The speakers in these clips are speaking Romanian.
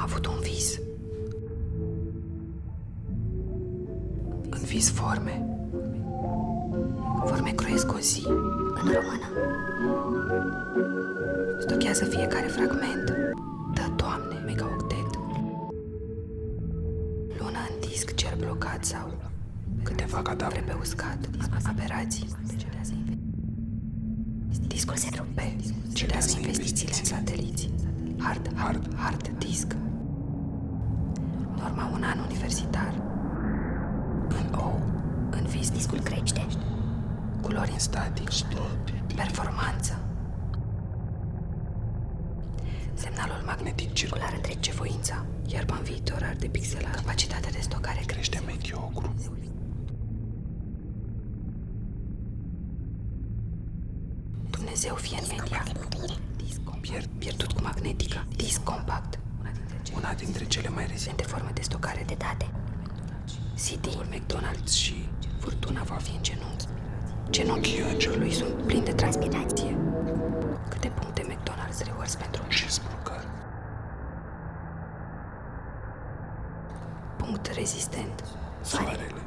avut un vis. În vis forme. Forme croiesc o zi. În română. Stochează fiecare fragment. Dă, Doamne, megaoctet. Luna în disc, cer blocat sau câteva cadavre pe uscat. Aberații. Discul se rupe. Cedează investițiile în sateliți. Hard disk. Norma un an universitar. În vis, Discul crește. culori în static. Performanță. Semnalul magnetic circular întrece voința, iar în viitor ar de pixelat. Capacitatea de stocare crește mediocru. Dumnezeu fie în media. Pierdut cu magnetica. Disc compact. Una dintre cele mai rezistente forme de stocare de date. CD, McDonald's și furtuna va fi în genunchi. Genunchii îngerului sunt plini de transpirație. Câte puncte McDonald's rewards pentru un cheeseburger? Punct rezistent. Soarele.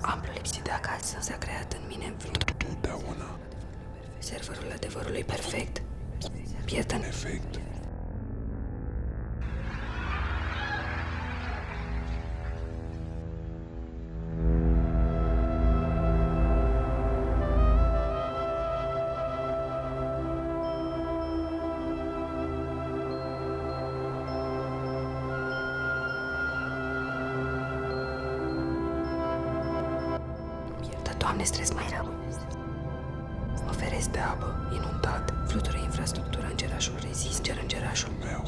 Amplu lipsit de acasă s-a creat în mine Totdeauna. serverul adevărului perfect. Pierd în Efect. Dar, Doamne, stres mai rău. Mă feresc de apă, inundat. Flutură infrastructura îngerașul rezist. Cer îngerașul Meu.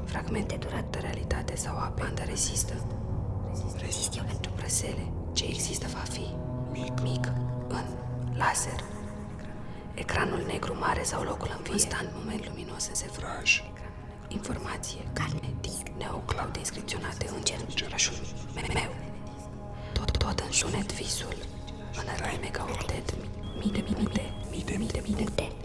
fragmente durată realitate sau apă. Banda rezistă. Rezist eu pentru brăsele. Ce există va fi mic în laser. Ecranul negru mare sau locul în instant, moment luminos în sefraj. Raj. Informație, carne, disc, neocloud inscripționate în îngerașul meu. Tot în sunet visul. În rai megaoctet, mii de minute.